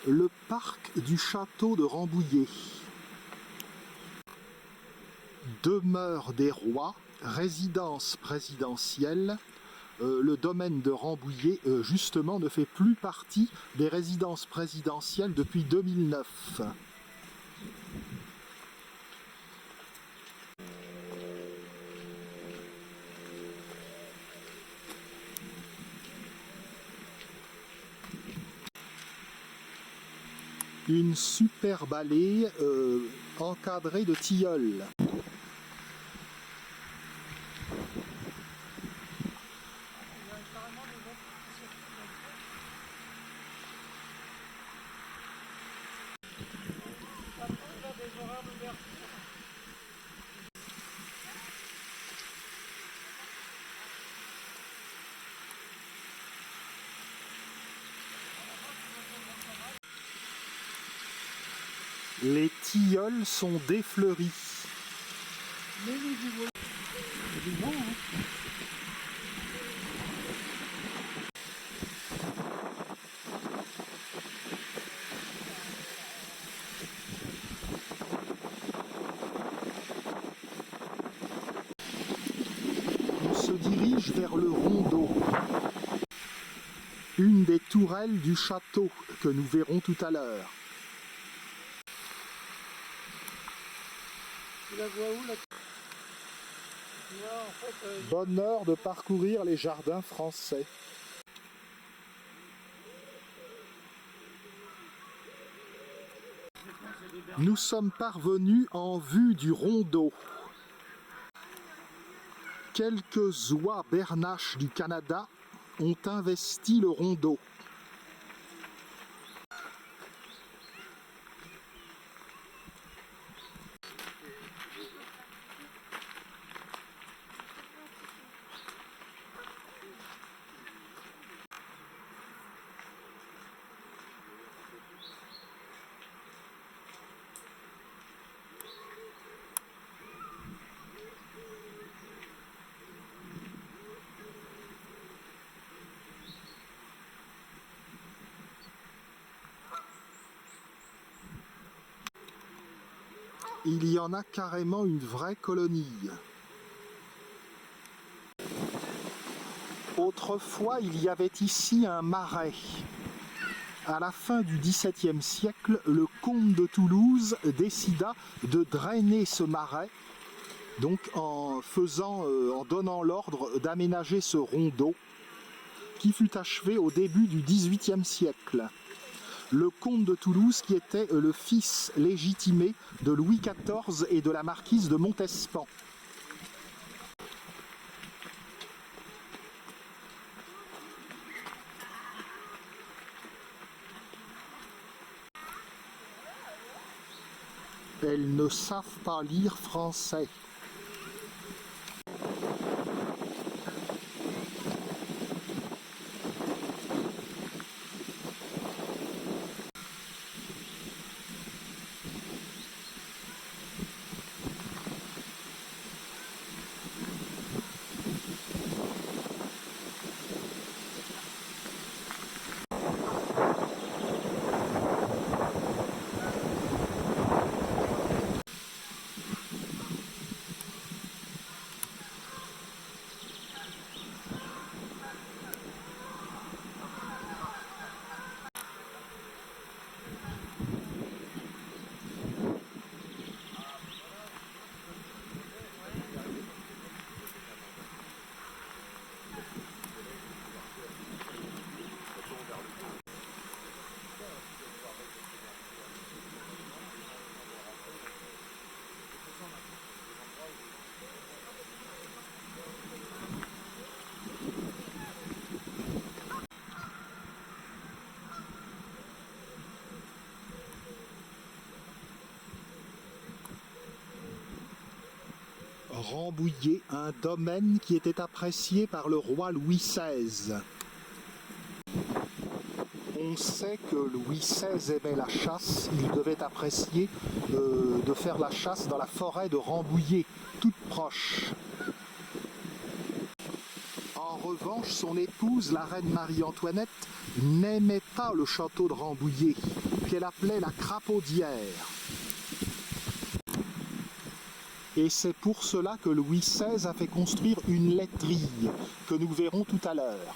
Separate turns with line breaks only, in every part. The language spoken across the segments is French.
Le parc du château de Rambouillet. Demeure des rois, résidence présidentielle. Le domaine de Rambouillet, justement, ne fait plus partie des résidences présidentielles depuis 2009. Une superbe allée encadrée de tilleuls. Les tilleuls sont défleuris. On se dirige vers le rondeau, une des tourelles du château que nous verrons tout à l'heure.
Tu la vois où là?
Bonheur de parcourir les jardins français. Nous sommes parvenus en vue du rondeau. Quelques oies bernaches du Canada ont investi le rondeau. Il y en a carrément une vraie colonie. Autrefois, il y avait ici un marais. À la fin du XVIIe siècle, le comte de Toulouse décida de drainer ce marais, donc en donnant l'ordre d'aménager ce rondeau, qui fut achevé au début du XVIIIe siècle. Le comte de Toulouse, qui était le fils légitimé de Louis XIV et de la marquise de Montespan. Elles ne savent pas lire français. Rambouillet, un domaine qui était apprécié par le roi Louis XVI. On sait que Louis XVI aimait la chasse, il devait apprécier de faire la chasse dans la forêt de Rambouillet, toute proche. En revanche, son épouse, la reine Marie-Antoinette, n'aimait pas le château de Rambouillet. qu'elle appelait la crapaudière. Et c'est pour cela que Louis XVI a fait construire une laiterie, que nous verrons tout à l'heure.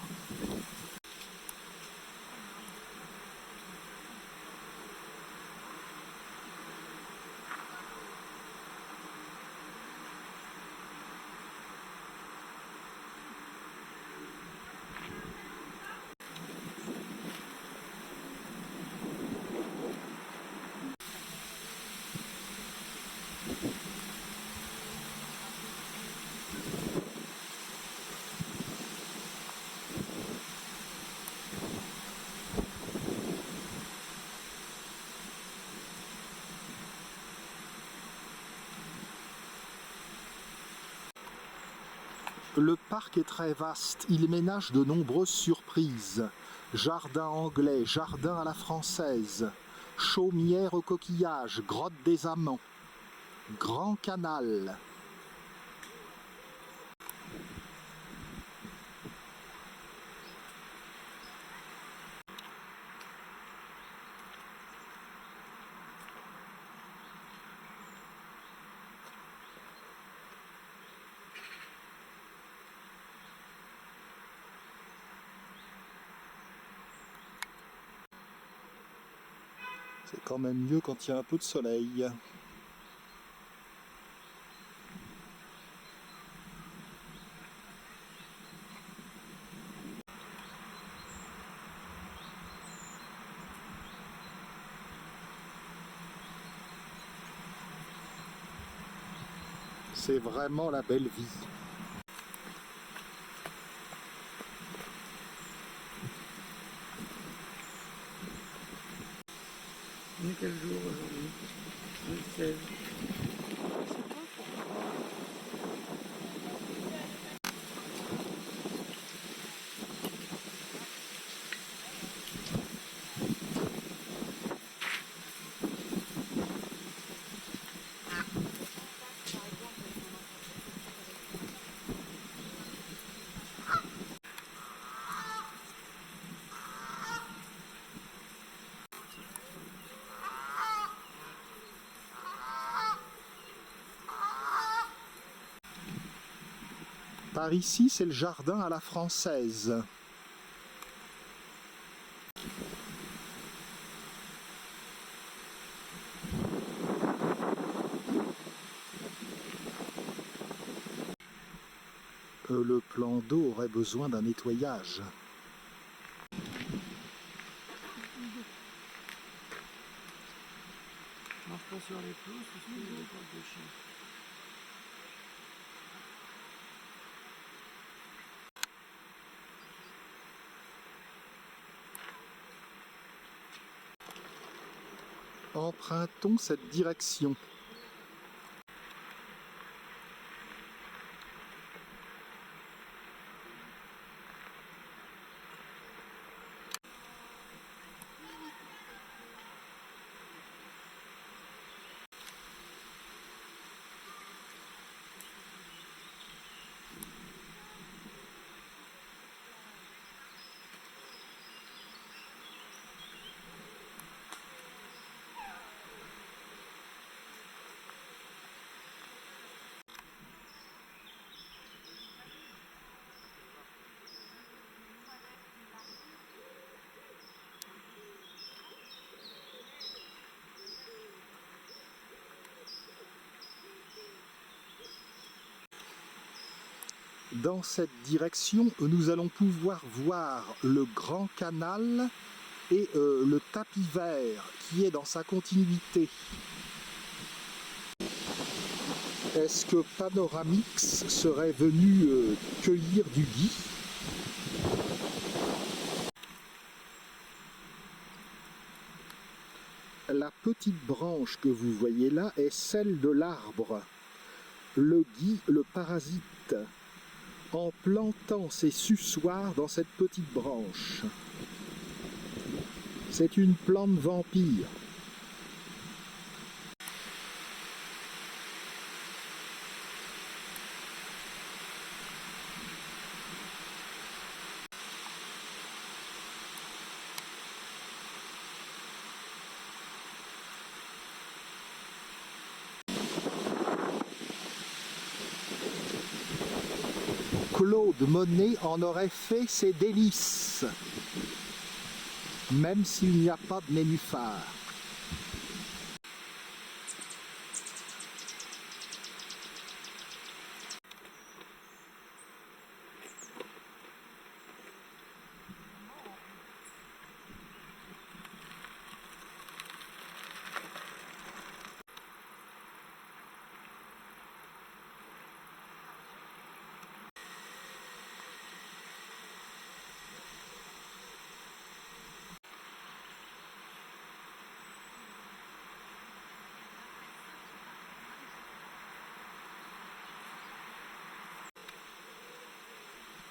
Le parc est très vaste, il ménage de nombreuses surprises. Jardin anglais, jardin à la française, chaumière aux coquillages, grotte des amants, grand canal. C'est quand même mieux quand il y a un peu de soleil. C'est vraiment la belle vie.
On est quel jour aujourd'hui? Le 16.
Par ici, c'est le jardin à la française. Le plan d'eau aurait besoin d'un nettoyage.
Marche pas sur les pelouses parce qu'il y a des portes de chien.
Empruntons cette direction. Dans cette direction, nous allons pouvoir voir le grand canal et le tapis vert qui est dans sa continuité. Est-ce que Panoramix serait venu cueillir du gui? La petite branche que vous voyez là est celle de l'arbre. Le gui le parasite en plantant ses suçoirs dans cette petite branche. C'est une plante vampire. Claude Monet en aurait fait ses délices, même s'il n'y a pas de nénuphar.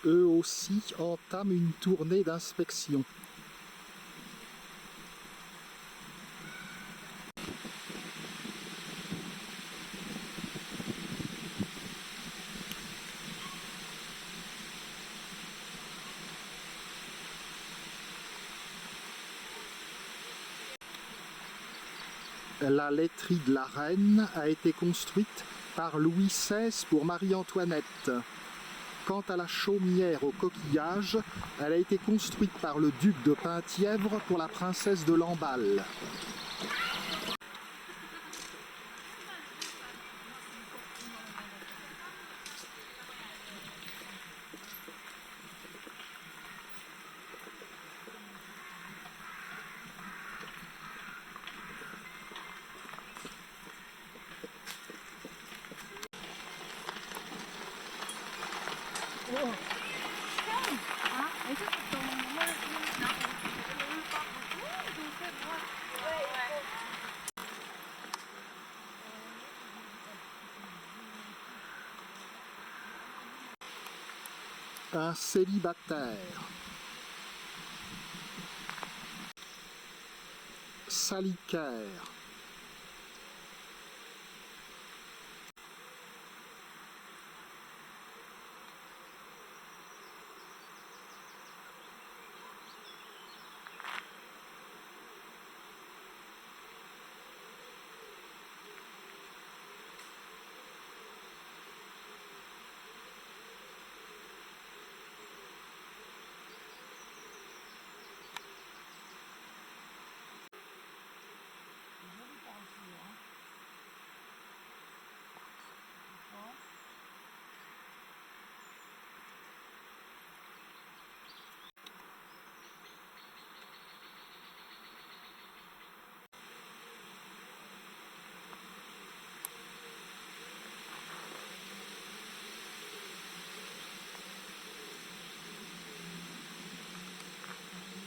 Eux aussi entament une tournée d'inspection. La laiterie de la Reine a été construite par Louis XVI pour Marie-Antoinette. Quant à la chaumière aux coquillages, elle a été construite par le duc de Penthièvre pour la princesse de Lamballe. Un célibataire. Salicaire.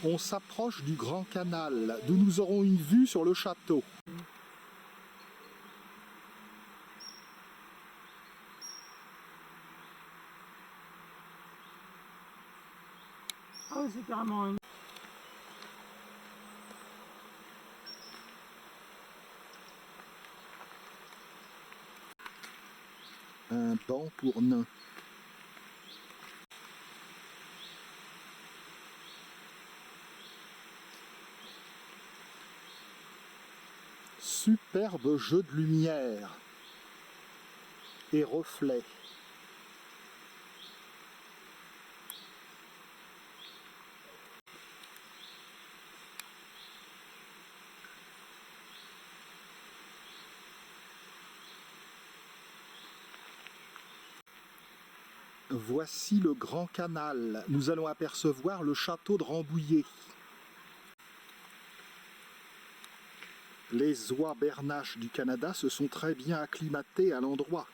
On s'approche du Grand Canal, d'où nous aurons une vue sur le château.
Ah oui, c'est carrément une...
Un banc pour nains. Superbe jeu de lumière et reflets. Voici le Grand Canal. Nous allons apercevoir le château de Rambouillet. Les oies bernaches du Canada se sont très bien acclimatées à l'endroit.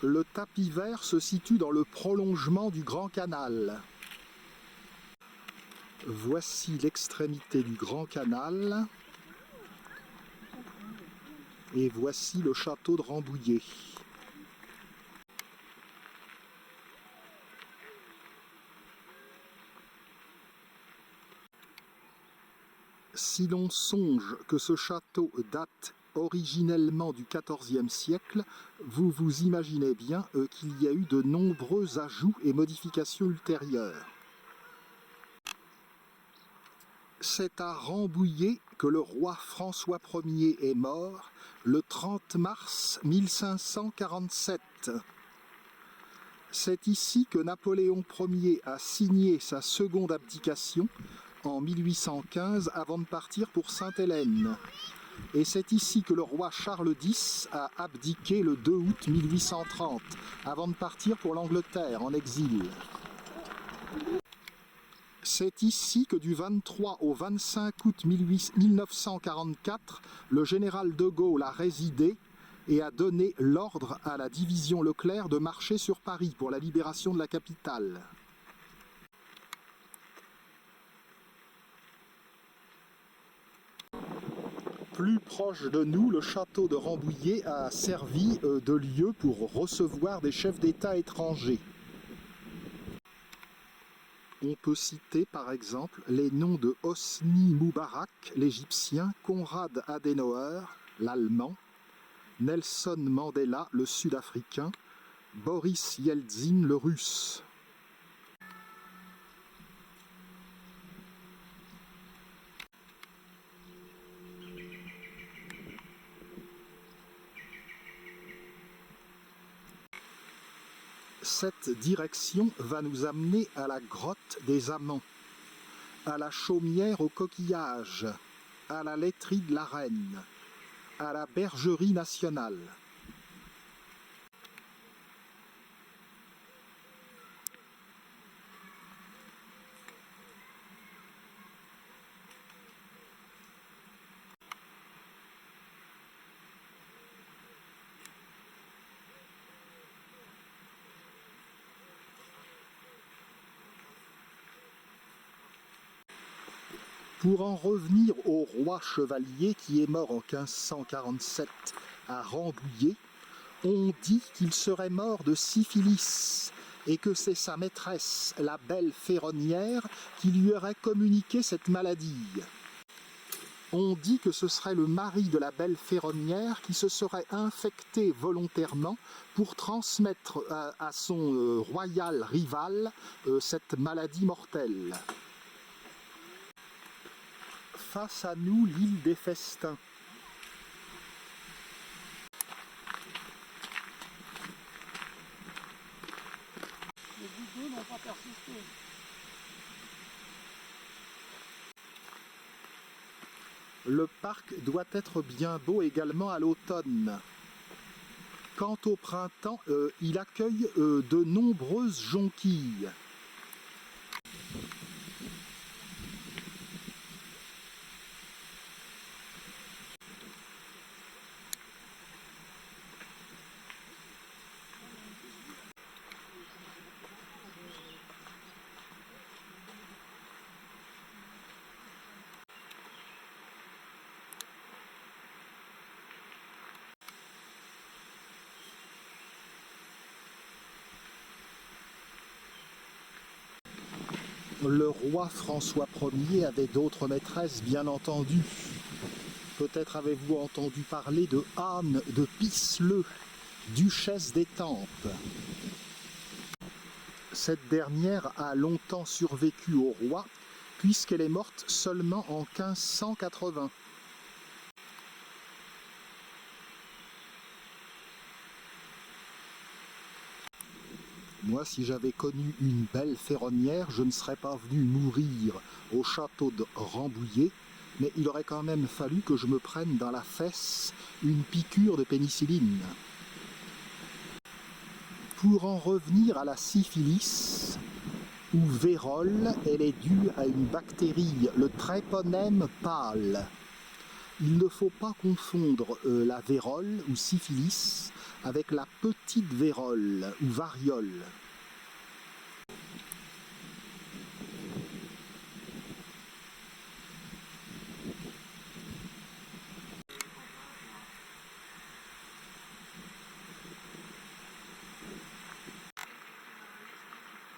Le tapis vert se situe dans le prolongement du Grand Canal. Voici l'extrémité du Grand Canal. Et voici le château de Rambouillet. Si l'on songe que ce château date originellement du XIVe siècle, vous vous imaginez bien qu'il y a eu de nombreux ajouts et modifications ultérieures. C'est à Rambouillet que le roi François Ier est mort le 30 mars 1547. C'est ici que Napoléon Ier a signé sa seconde abdication en 1815 avant de partir pour Sainte-Hélène. Et c'est ici que le roi Charles X a abdiqué le 2 août 1830 avant de partir pour l'Angleterre en exil. C'est ici que du 23 au 25 août 1944, le général de Gaulle a résidé et a donné l'ordre à la division Leclerc de marcher sur Paris pour la libération de la capitale. Plus proche de nous, le château de Rambouillet a servi de lieu pour recevoir des chefs d'État étrangers. On peut citer par exemple les noms de Hosni Moubarak, l'Égyptien, Konrad Adenauer, l'Allemand, Nelson Mandela, le Sud-Africain, Boris Yeltsin, le Russe. Cette direction va nous amener à la grotte des Amants, à la chaumière aux coquillages, à la laiterie de la Reine, à la bergerie nationale. Pour en revenir au roi chevalier qui est mort en 1547 à Rambouillet, on dit qu'il serait mort de syphilis et que c'est sa maîtresse, la belle ferronnière, qui lui aurait communiqué cette maladie. On dit que ce serait le mari de la belle ferronnière qui se serait infecté volontairement pour transmettre à son royal rival cette maladie mortelle. Face à nous, l'île des Festins.
Les gouttes n'ont pas persisté.
Le parc doit être bien beau également à l'automne. Quant au printemps, il accueille de nombreuses jonquilles. Le roi François Ier avait d'autres maîtresses, bien entendu. Peut-être avez-vous entendu parler de Anne de Pisseleu, duchesse d'Étampes. Cette dernière a longtemps survécu au roi, puisqu'elle est morte seulement en 1580. Moi, si j'avais connu une belle ferronnière, je ne serais pas venu mourir au château de Rambouillet, mais il aurait quand même fallu que je me prenne dans la fesse une piqûre de pénicilline. Pour en revenir à la syphilis, ou vérole, elle est due à une bactérie, le Treponème pâle. Il ne faut pas confondre la vérole ou syphilis avec la petite vérole ou variole.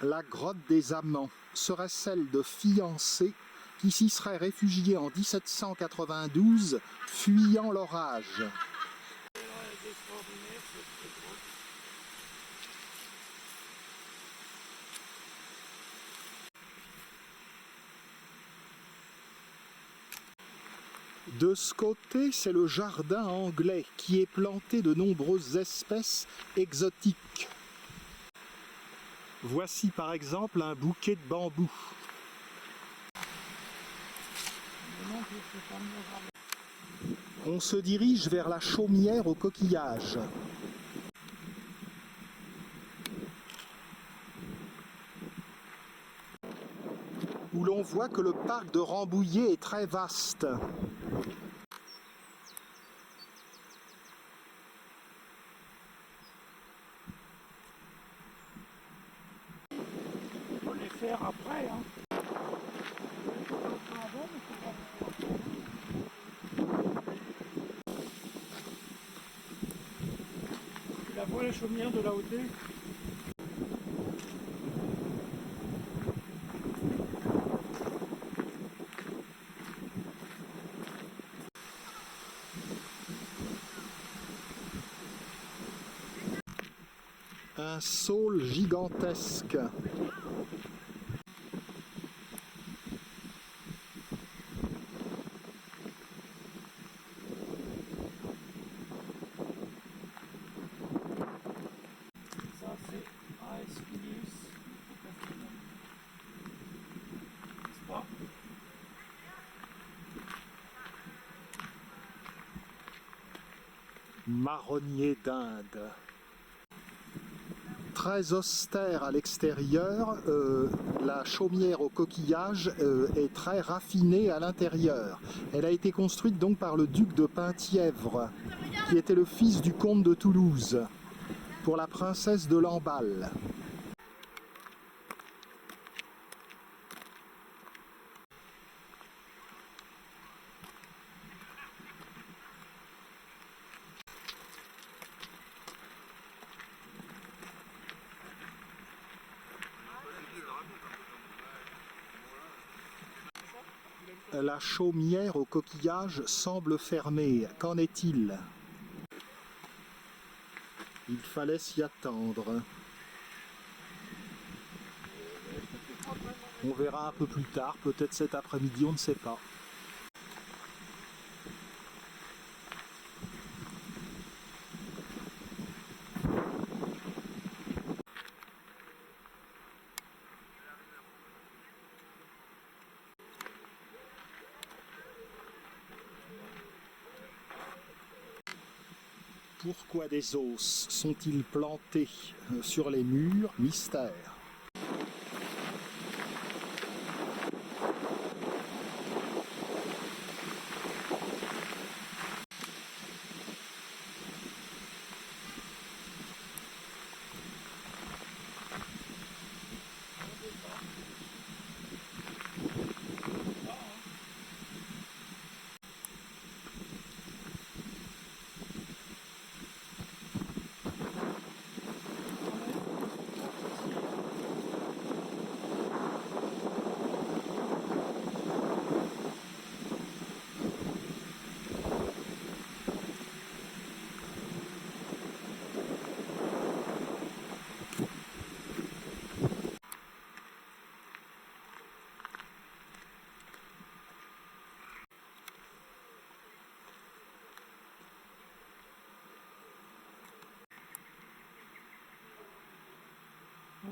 La grotte des Amants serait celle de fiancés qui s'y seraient réfugiés en 1792, fuyant l'orage. De ce côté, c'est le jardin anglais qui est planté de nombreuses espèces exotiques. Voici par exemple un bouquet de bambous. On se dirige vers la chaumière aux coquillages. Où l'on voit que le parc de Rambouillet est très vaste.
On peut les faire après, hein. Tu la vois la chaumière de la hauteur?
Un saule gigantesque.
Ça c'est Ice News. C'est pas.
Marronnier d'Inde. Très austère à l'extérieur, la chaumière au coquillage est très raffinée à l'intérieur. Elle a été construite donc par le duc de Penthièvre, qui était le fils du comte de Toulouse, pour la princesse de Lamballe. La chaumière au coquillage semble fermée. Qu'en est-il? Il fallait s'y attendre. On verra un peu plus tard, peut-être cet après-midi, on ne sait pas. Pourquoi des os sont-ils plantés sur les murs? Mystère.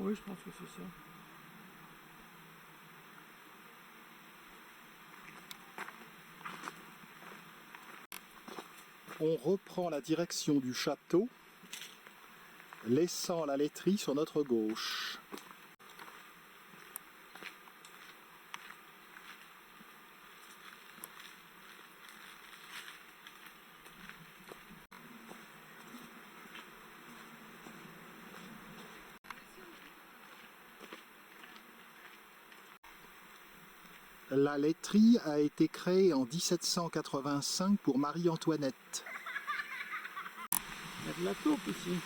Oui, je pense que c'est ça.
On reprend la direction du château, laissant la laiterie sur notre gauche. La laiterie a été créée en 1785 pour Marie-Antoinette.
Il y a de la taupe ici.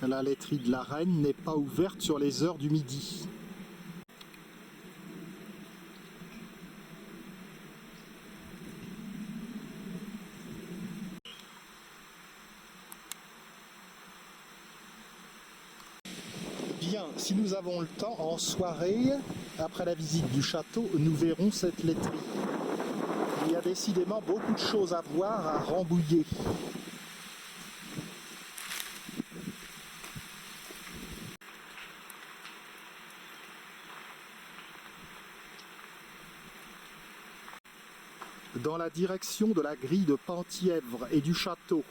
La laiterie de la Reine n'est pas ouverte sur les heures du midi. Bien, si nous avons le temps, en soirée, après la visite du château, nous verrons cette laiterie. Il y a décidément beaucoup de choses à voir à Rambouillet. Dans la direction de la grille de Penthièvre et du château.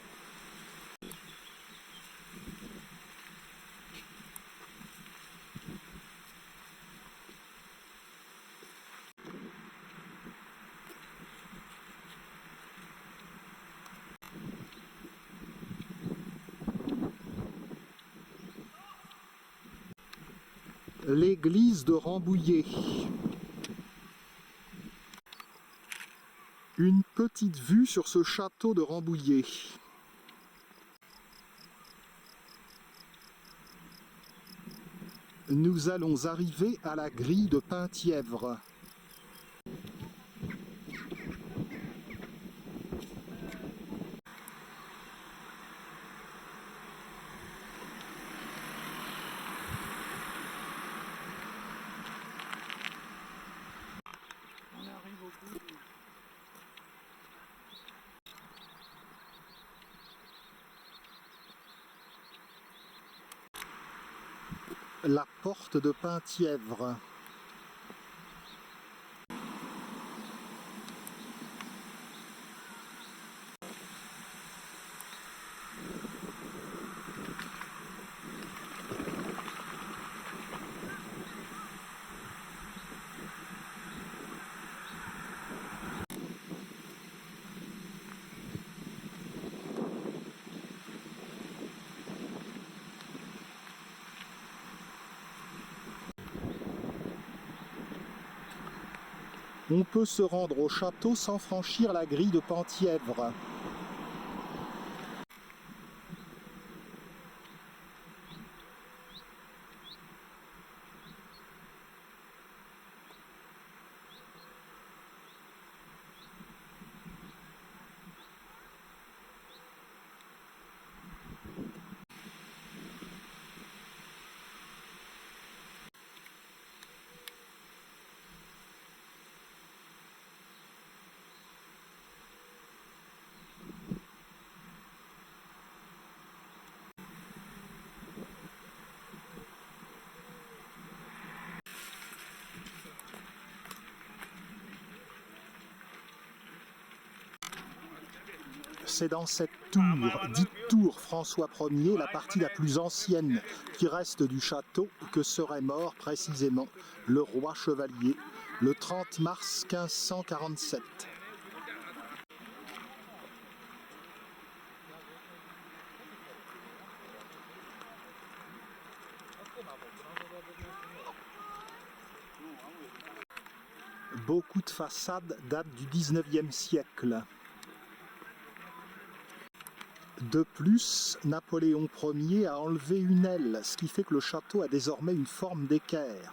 L'église de Rambouillet. Une petite vue sur ce château de Rambouillet. Nous allons arriver à la grille de Penthièvre.
On arrive au bout.
La porte de Penthièvre. On peut se rendre au château sans franchir la grille de Penthièvre. C'est dans cette tour, dite tour François Ier, la partie la plus ancienne qui reste du château, que serait mort précisément le roi chevalier le 30 mars 1547. Beaucoup de façades datent du 19e siècle. De plus, Napoléon Ier a enlevé une aile, ce qui fait que le château a désormais une forme d'équerre.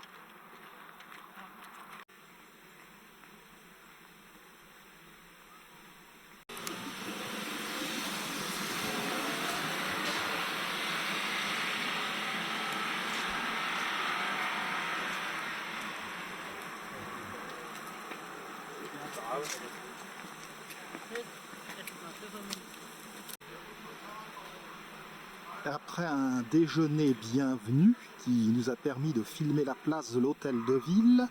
Après un déjeuner bienvenu qui nous a permis de filmer la place de l'hôtel de ville,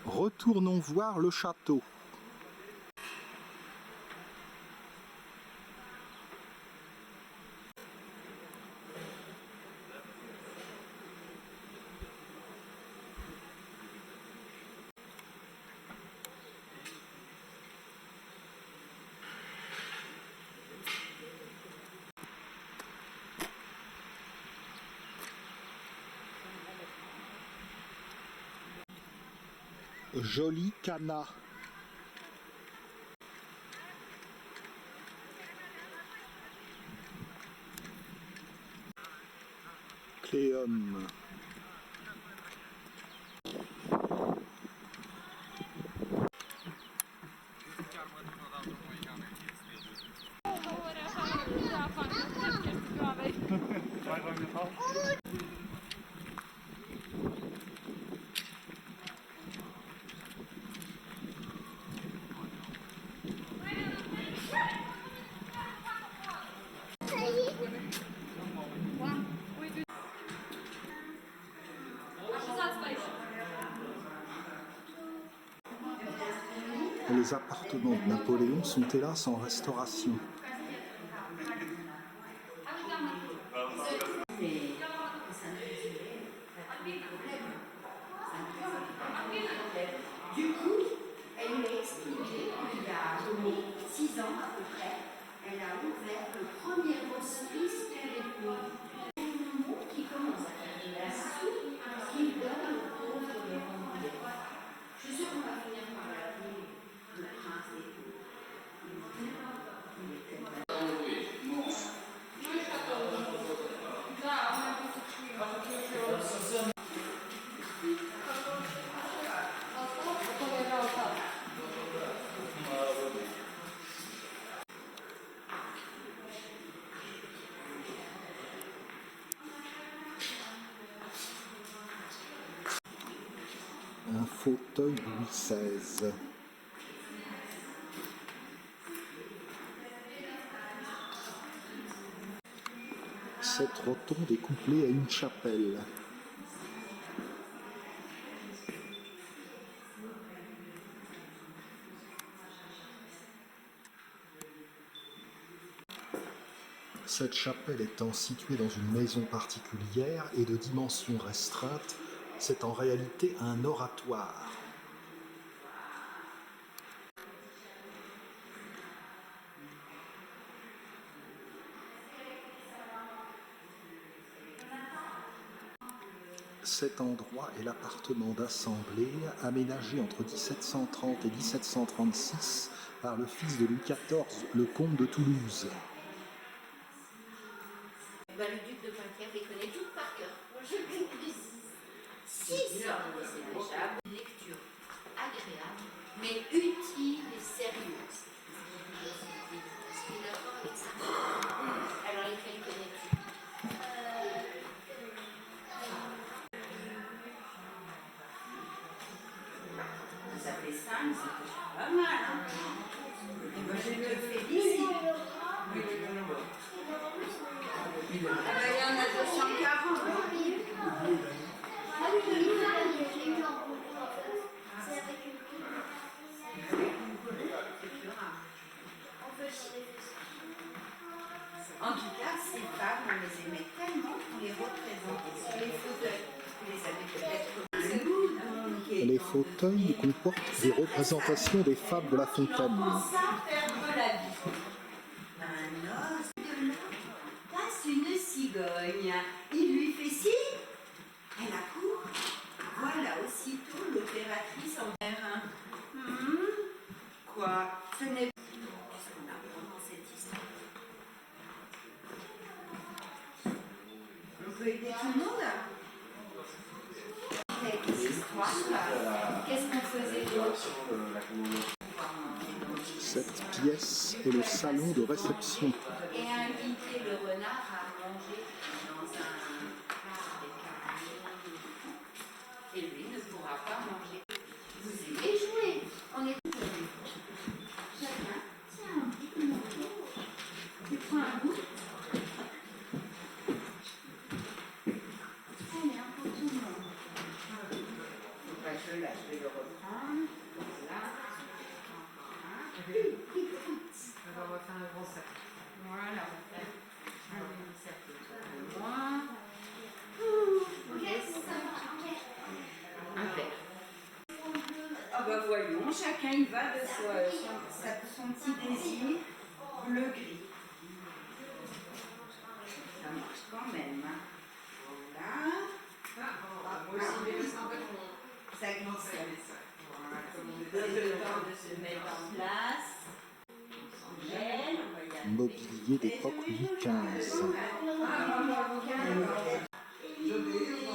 retournons voir le château. Joli canat. Cléum. Les appartements de Napoléon sont hélas en restauration.
Du coup, elle lui a expliqué qu'il y a 6 ans à peu près, elle a ouvert le premier hospice québécois. Qui commence à faire de la soupe qui donne aux pauvres de Rambouillet. Je suis sûre qu'on va finir par l'appeler le prince des pauvres. Il est tellement...
Un fauteuil Louis XVI. Cette rotonde est couplée à une chapelle. Cette chapelle étant située dans une maison particulière et de dimensions restreintes, c'est en réalité un oratoire. Cet endroit est l'appartement d'assemblée aménagé entre 1730 et 1736 par le fils de Louis XIV, le comte de Toulouse.
Le duc de Poitiers les connaît toutes par cœur. Je connais 6 ans de sénéchal. Une lecture agréable, mais utile et sérieuse. Ce qui est d'accord avec ça. Alors, lesquels connais-tu? Ça fait 5, c'est pas mal. Hein? Et moi, je te félicite. Il y en a 240. Ah oui, j'ai eu un concours en fait. C'est avec une En tout cas, ces femmes, on les aimait tellement qu'on les représentait sur les fauteuils. Vous les avez peut-être.
Les fauteuils comportent des représentations des fables de La Fontaine.
Un os de là passe une cigogne. Il lui fait signe. Elle accourt. Voilà aussitôt l'opératrice en terrain. Quoi? Ce n'est pas ce qu'on apprend dans cette histoire. On peut aider tout le monde? Avec les histoires, qu'est-ce qu'on faisait d'autre?
Cette pièce est le salon de réception.
Et inviter le renard à manger dans un plat avec un... Et lui ne pourra pas manger. Vous aimez jouer? On est chacun tient un bout de morceau. Tu prends un bout. Allez, un pour tout le monde. Je vais le reprendre. Voilà.
Alors, on va faire un grand sac.
Voilà, on va faire un cercle pour moi. Un verre. Ah bah voyons, chacun y va de son petit désir bleu-gris. Ça marche quand même. Hein. Voilà.
Moi aussi, mais c'est en fait,
Ça glisse.
voilà, comme on
C'est
est
le temps de se mettre en place. Gel.
Mobilier d'époque Louis XV.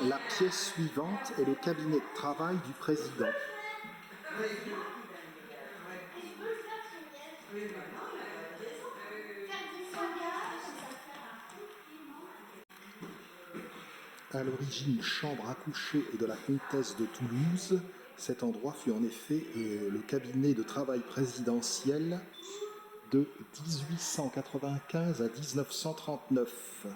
La pièce suivante est le cabinet de travail du président. À l'origine chambre à coucher de la comtesse de Toulouse, cet endroit fut en effet le cabinet de travail présidentiel de 1895 à 1939.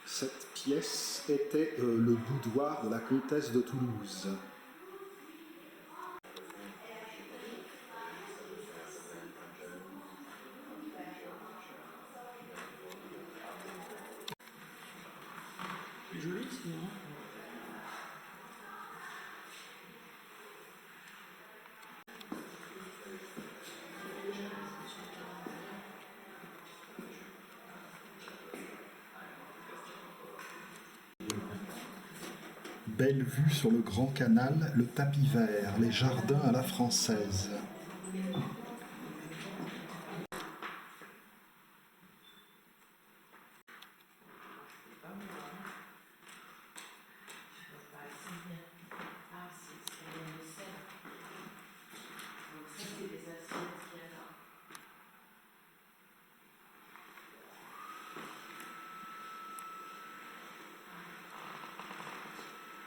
Cette pièce était le boudoir de la comtesse de Toulouse.
Joli, sinon.
Belle vue sur le grand canal, le tapis vert, les jardins à la française.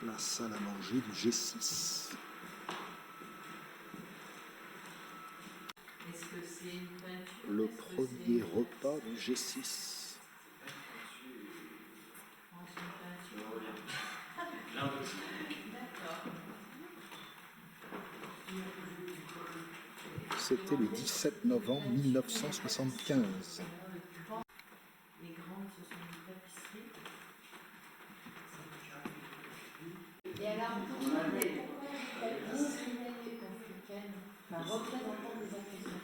La salle à manger du G6.
Est-ce que c'est une peinture?
Le premier repas du G6.
D'accord.
C'était le 17 novembre 1975.
Les grandes, ce sont des tapisseries. Et alors, pourquoi les tapisseries africaines, enfin, représentant des Africains?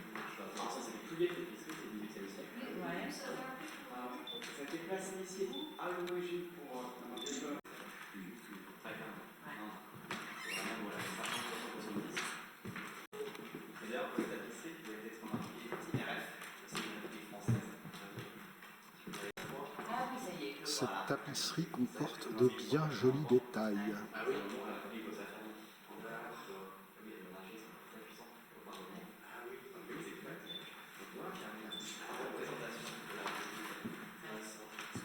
Ça, c'est les plus vieilles tapisseries du XVIIIe siècle.
Ouais.
Ça a été placé ici à l'origine pour très calme. Vraiment, voilà, 570. Et d'ailleurs, cette tapisserie qui a été remarquée RF, c'est une république française.
Ah oui, ça y est, je
Cette
vois.
tapisserie comporte de bien jolis détails.
Ah oui, bon, la république aux affaires. Oui, le monarchisme très puissant. Ah oui, c'est exact. Donc, voilà, il y a une représentation de la république.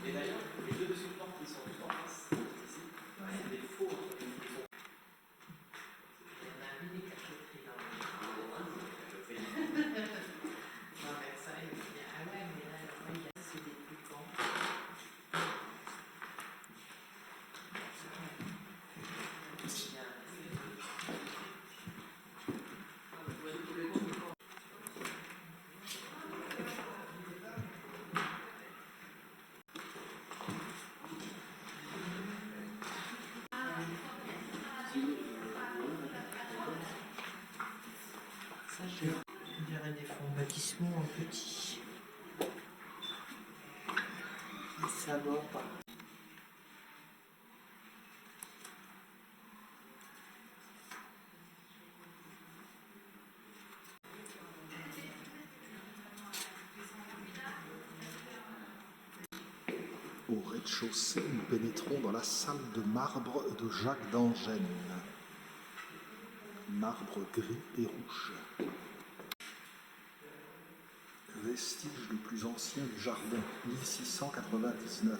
Et d'ailleurs, les deux sultans qui sont juste en face, ici, c'est des faux.
On a vu des cacheteries dans le dans Versailles. On dit, ah ouais, mais là, c'est des plus grands.
bâtiment en petit. Ça va pas.
Au rez-de-chaussée, nous pénétrons dans la salle de marbre de Jacques d'Angennes. Marbre gris et rouge. Vestige le plus ancien du jardin, 1699.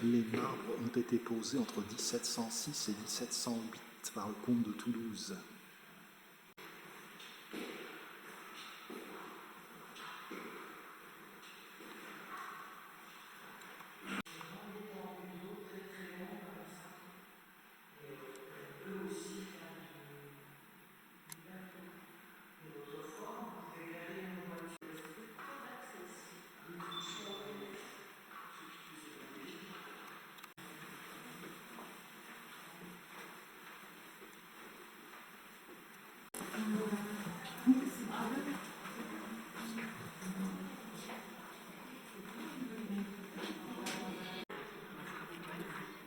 Les marbres ont été posés entre 1706 et 1708 par le comte de Toulouse.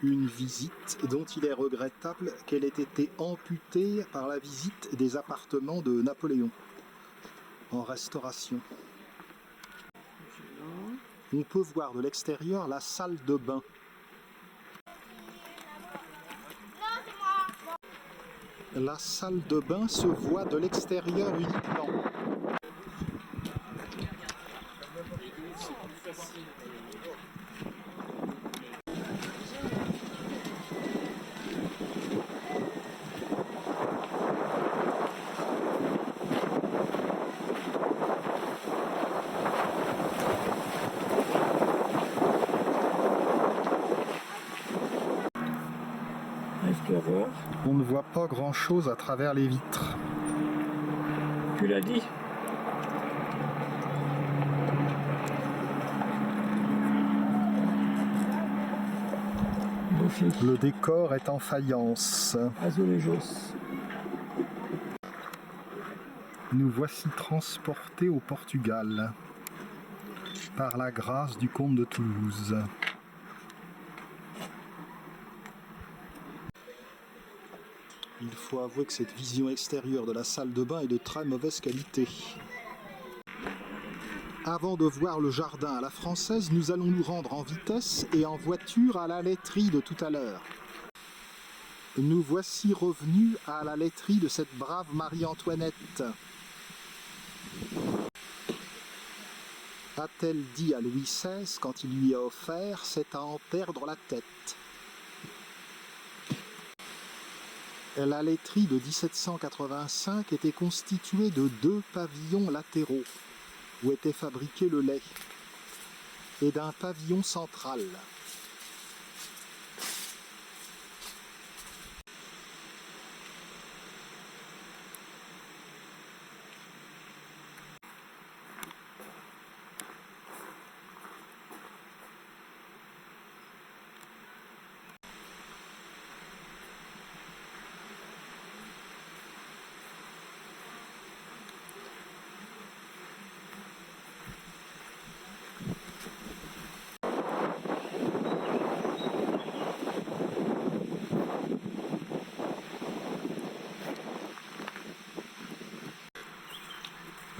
Une visite dont il est regrettable qu'elle ait été amputée par la visite des appartements de Napoléon, en restauration. On peut voir de l'extérieur la salle de bain. La salle de bain se voit de l'extérieur uniquement. On ne voit pas grand-chose à travers les vitres.
Tu l'as dit.
Le décor est en faïence.
Azulejos.
Nous voici transportés au Portugal par la grâce du comte de Toulouse. Il faut avouer que cette vision extérieure de la salle de bain est de très mauvaise qualité. Avant de voir le jardin à la française, nous allons nous rendre en vitesse et en voiture à la laiterie de tout à l'heure. Nous voici revenus à la laiterie de cette brave Marie-Antoinette. A-t-elle dit à Louis XVI quand il lui a offert, c'est à en perdre la tête. La laiterie de 1785 était constituée de 2 pavillons latéraux, où était fabriqué le lait, et d'un pavillon central.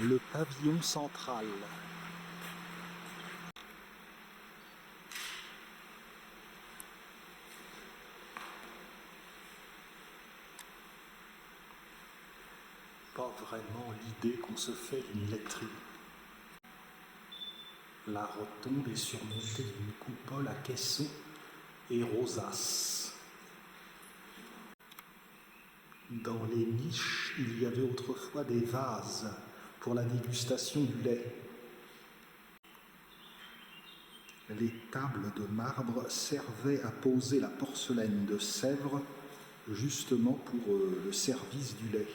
Le pavillon central. Pas vraiment l'idée qu'on se fait d'une laiterie. La rotonde est surmontée d'une coupole à caissons et rosaces. Dans les niches, il y avait autrefois des vases pour la dégustation du lait. Les tables de marbre servaient à poser la porcelaine de Sèvres, justement pour le service du lait.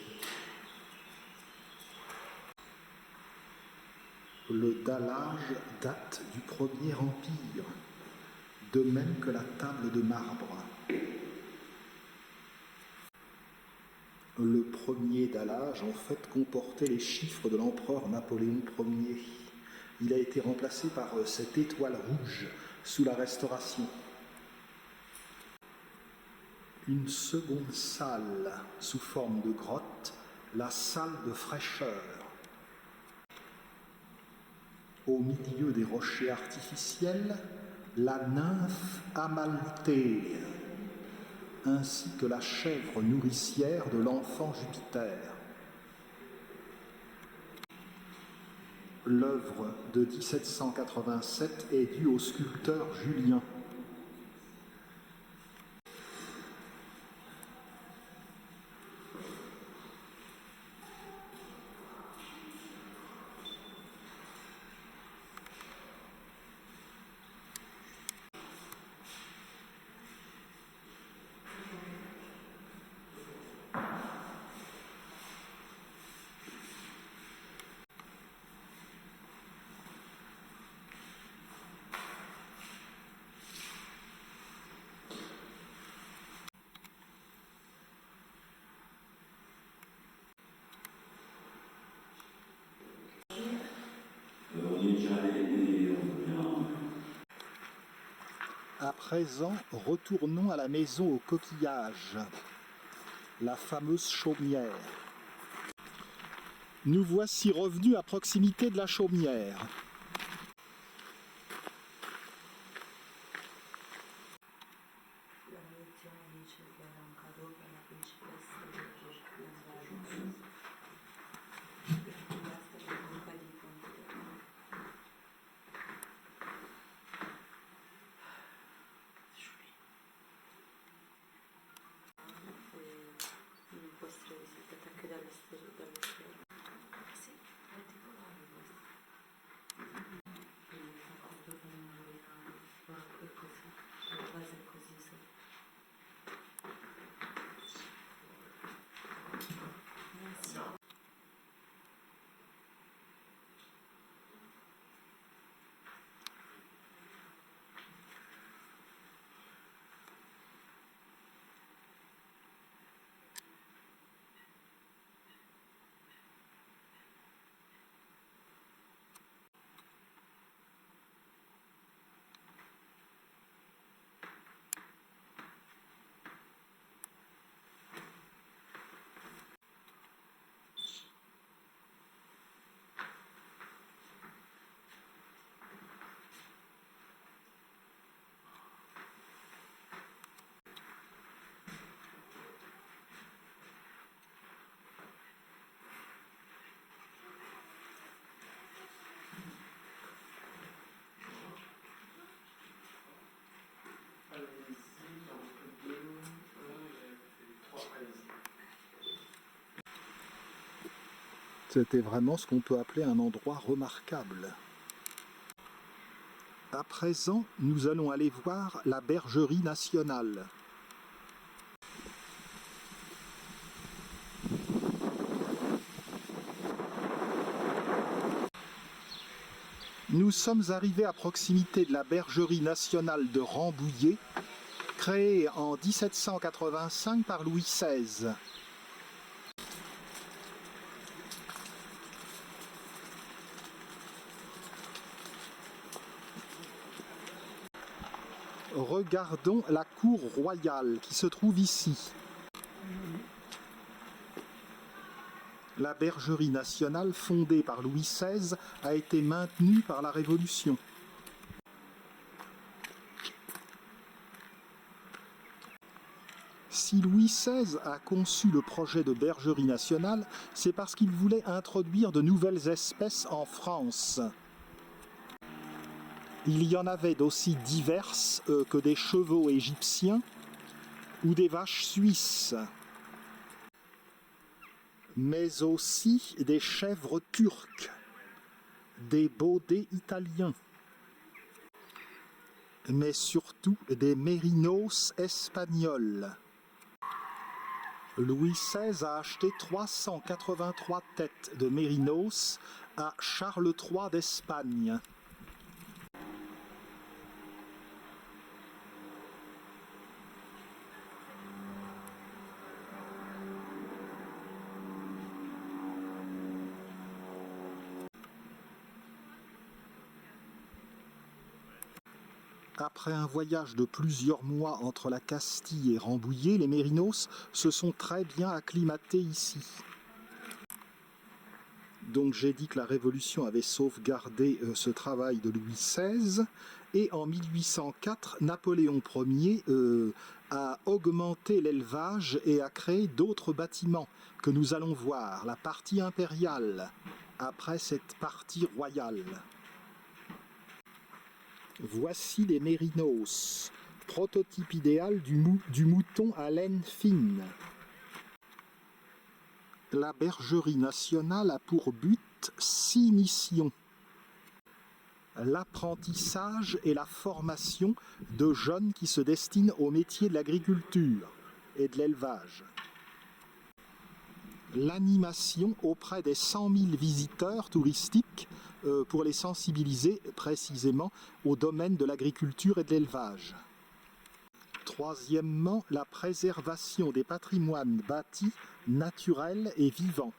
Le dallage date du Premier Empire, de même que la table de marbre. Le premier dallage, en fait, comportait les chiffres de l'empereur Napoléon Ier. Il a été remplacé par cette étoile rouge sous la Restauration. Une seconde salle sous forme de grotte, la salle de fraîcheur. Au milieu des rochers artificiels, la nymphe Amalthée, ainsi que la chèvre nourricière de l'enfant Jupiter. L'œuvre de 1787 est due au sculpteur Julien. À présent, retournons à la maison aux coquillages, la fameuse chaumière. Nous voici revenus à proximité de la chaumière. C'était vraiment ce qu'on peut appeler un endroit remarquable. À présent, nous allons aller voir la bergerie nationale. Nous sommes arrivés à proximité de la bergerie nationale de Rambouillet, créée en 1785 par Louis XVI. Regardons la cour royale qui se trouve ici. La bergerie nationale fondée par Louis XVI a été maintenue par la Révolution. Si Louis XVI a conçu le projet de bergerie nationale, c'est parce qu'il voulait introduire de nouvelles espèces en France. Il y en avait d'aussi diverses que des chevaux égyptiens ou des vaches suisses. mais aussi des chèvres turques, des baudets italiens, mais surtout des mérinos espagnols. Louis XVI a acheté 383 têtes de mérinos à Charles III d'Espagne. Après un voyage de plusieurs mois entre la Castille et Rambouillet, les mérinos se sont très bien acclimatés ici. Donc j'ai dit que la Révolution avait sauvegardé ce travail de Louis XVI, et en 1804, Napoléon Ier a augmenté l'élevage et a créé d'autres bâtiments que nous allons voir, la partie impériale, après cette partie royale. Voici les mérinos, prototype idéal du mouton à laine fine. La Bergerie nationale a pour but 6 missions. L'apprentissage et la formation de jeunes qui se destinent au métier de l'agriculture et de l'élevage. L'animation auprès des 100 000 visiteurs touristiques pour les sensibiliser précisément au domaine de l'agriculture et de l'élevage. Troisièmement, la préservation des patrimoines bâtis, naturels et vivants.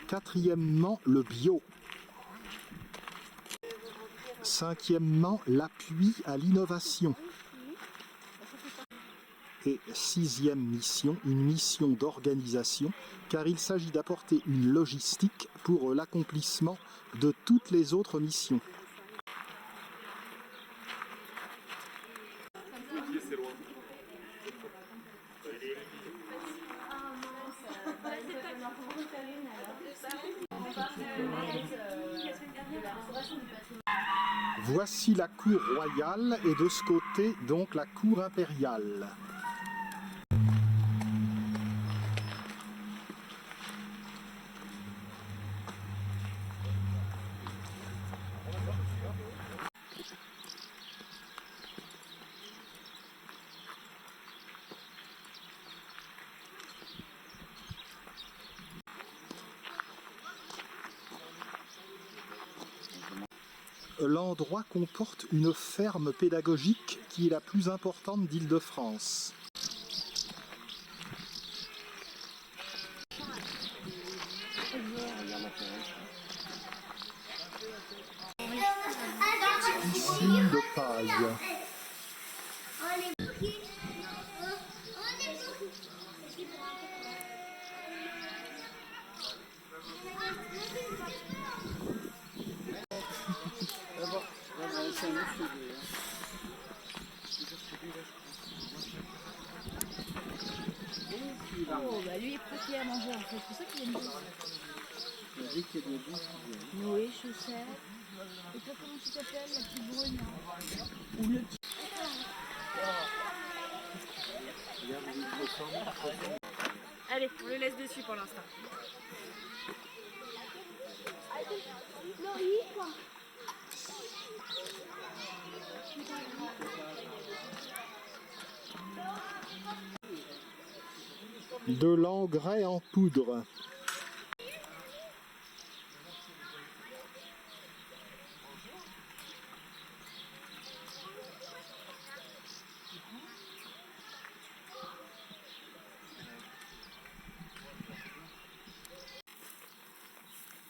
Quatrièmement, le bio. Cinquièmement, l'appui à l'innovation. Et sixième mission, une mission d'organisation, car il s'agit d'apporter une logistique pour l'accomplissement de toutes les autres missions. Voici la cour royale et de ce côté donc la cour impériale. L'endroit comporte une ferme pédagogique qui est la plus importante d'Île-de-France. Piscine de paille.
Oh, bah lui il est prêt à manger en fait, c'est pour ça qu'il aime bien. Noé, Chaussette. Et toi comment tu t'appelles, la petite brune? Ou le petit.
Allez, on le laisse dessus pour l'instant.
De l'engrais en poudre.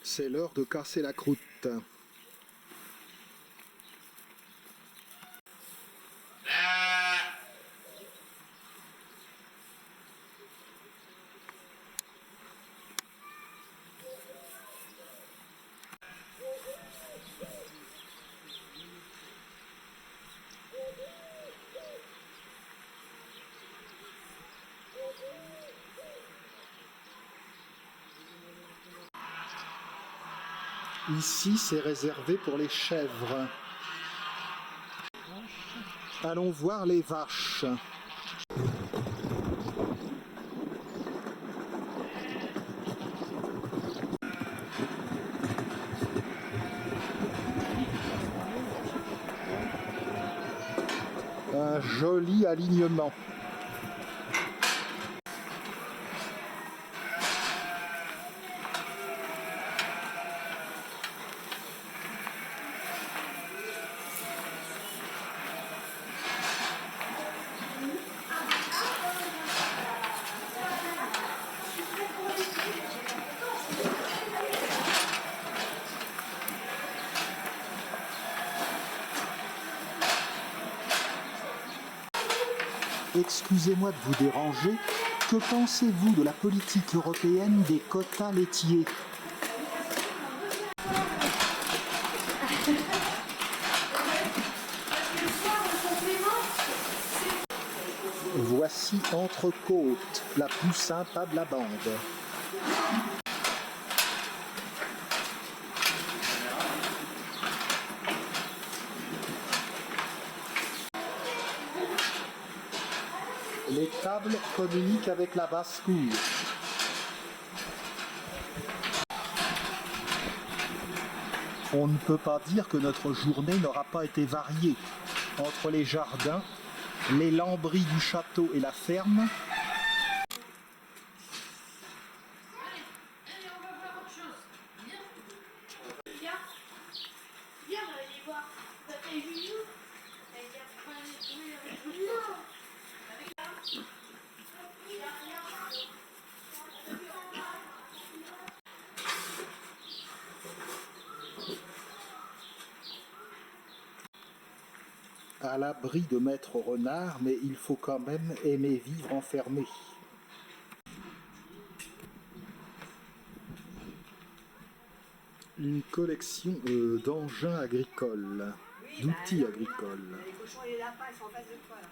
C'est l'heure de casser la croûte. Ici, c'est réservé pour les chèvres. Allons voir les vaches. Un joli alignement. Excusez-moi de vous déranger, que pensez-vous de la politique européenne des quotas laitiers? Voici Entrecôte, la plus sympa de la bande. Les tables communiquent avec la basse-cour. On ne peut pas dire que notre journée n'aura pas été variée. Entre les jardins, les lambris du château et la ferme,
Viens, on va aller voir. Papa et Juju. Elle dit, on va aller trouver avec Juju.
à l'abri de Maître Renard, mais il faut quand même aimer vivre enfermé. Une collection d'engins agricoles, d'outils agricoles.
Les cochons et les lapins, ils sont en face de toi là.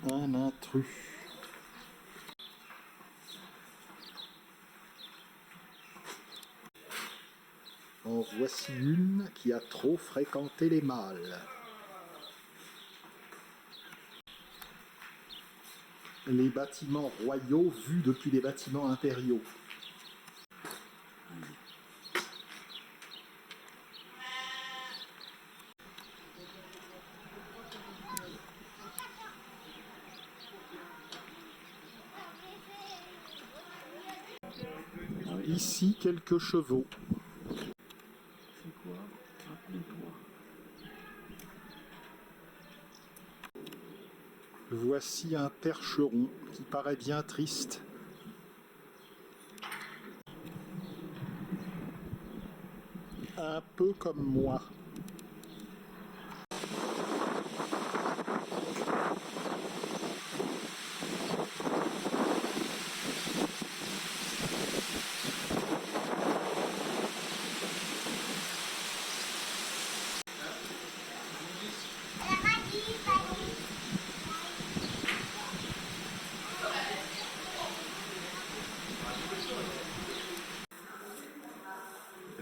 Un intrus. En voici une qui a trop fréquenté les mâles. Les bâtiments royaux vus depuis les bâtiments impériaux. Ici, quelques chevaux.
C'est quoi? Rappelez-toi.
Voici un percheron qui paraît bien triste. Un peu comme moi.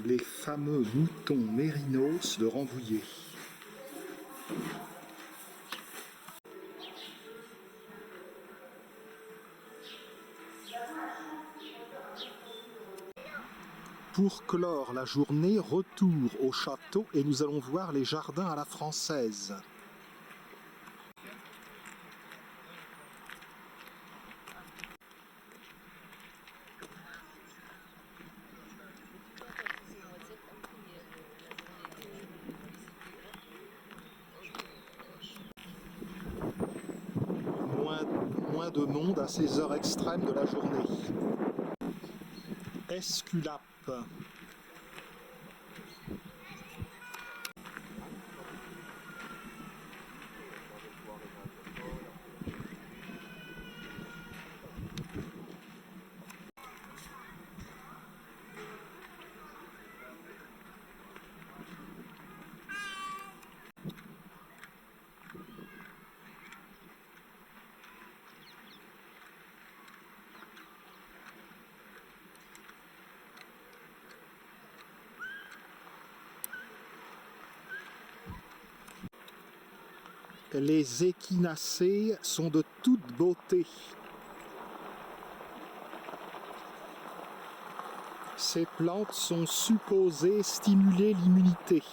Les fameux moutons mérinos de Rambouillet. Pour clore la journée, retour au château et nous allons voir les jardins à la française. moins de monde à ces heures extrêmes de la journée. Esculape. Les échinacées sont de toute beauté. Ces plantes sont supposées stimuler l'immunité.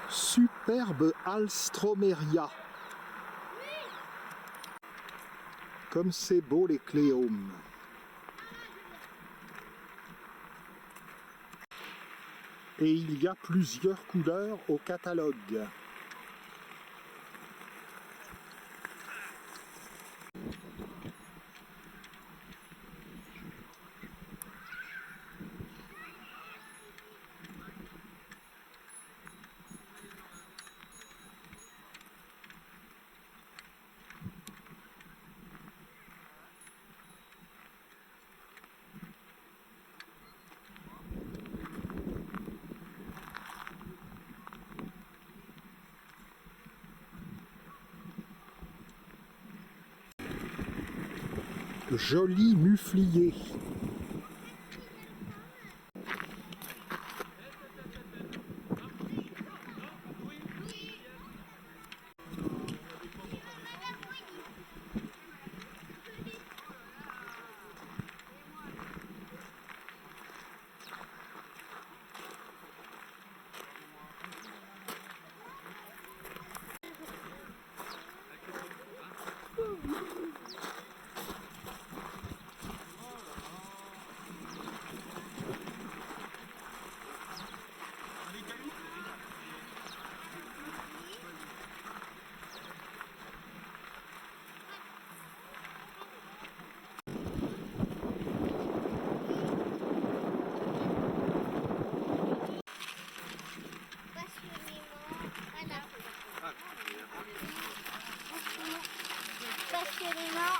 Superbe Alstromeria. Comme c'est beau les cléomes. Et il y a plusieurs couleurs au catalogue. Joli muflier.
Passionnément.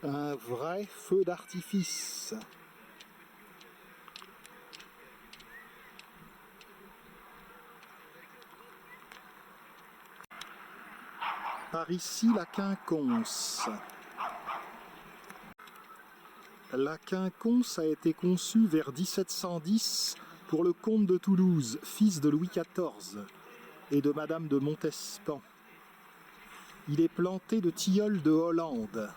Un vrai feu d'artifice. Par ici, la quinconce. La quinconce a été conçue vers 1710 pour le comte de Toulouse, fils de Louis XIV, et de Madame de Montespan. Il est planté de tilleuls de Hollande.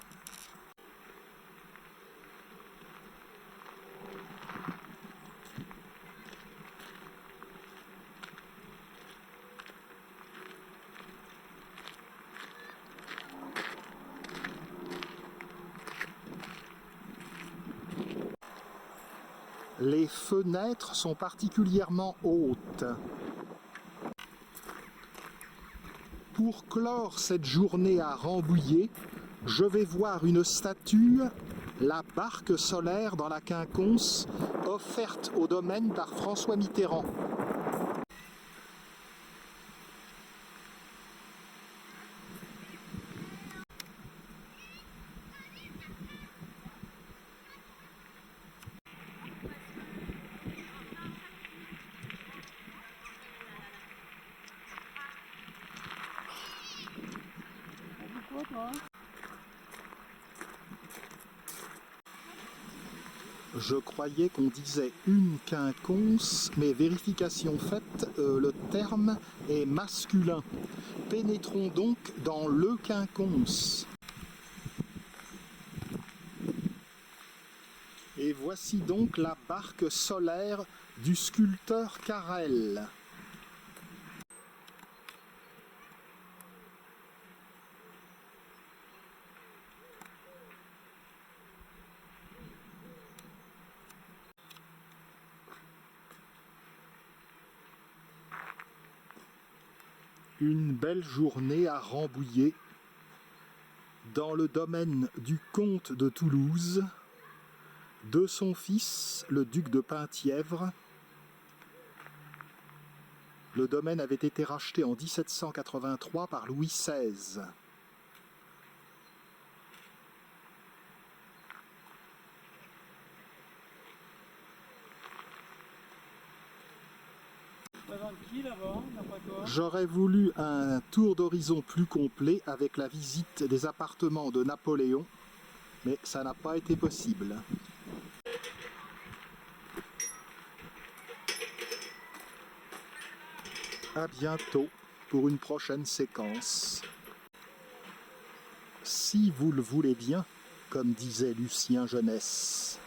Les fenêtres sont particulièrement hautes. Pour clore cette journée à Rambouillet, je vais voir une statue, la barque solaire dans la quinconce, offerte au domaine par François Mitterrand. Je croyais qu'on disait une quinconce, mais vérification faite, le terme est masculin. Pénétrons donc dans le quinconce. Et voici donc la barque solaire du sculpteur Carrel. Une belle journée à Rambouillet, dans le domaine du comte de Toulouse, de son fils, le duc de Penthièvre. Le domaine avait été racheté en 1783 par Louis XVI. J'aurais voulu un tour d'horizon plus complet avec la visite des appartements de Napoléon, mais ça n'a pas été possible. À bientôt pour une prochaine séquence. Si vous le voulez bien, comme disait Lucien Jeunesse.